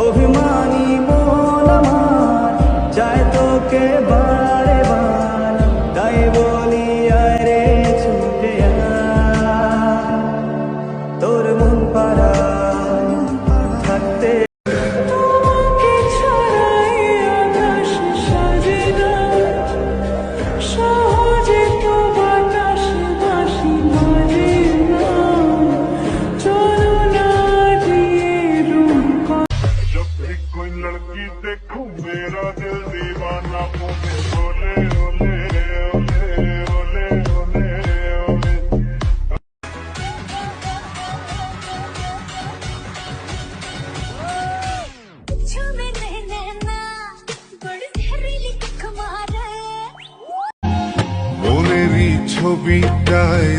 অভিমানী মন আমার চায় তোকে বারে বার, তাই বলি আরে ছুটে আয়, তোর মন পাড়ায় থাকতে। তোমাকে ছাড়াই আকাশ সাজে না, সহজে তো বাতাস বাঁশি বাজে না, চলো না দিয়ে রুম। जब भी कोई लड़की देखूं मेरा दिल दीवाना बोले ओले ओले ओले ओले ओले ओले। মনেরই ছবিটায়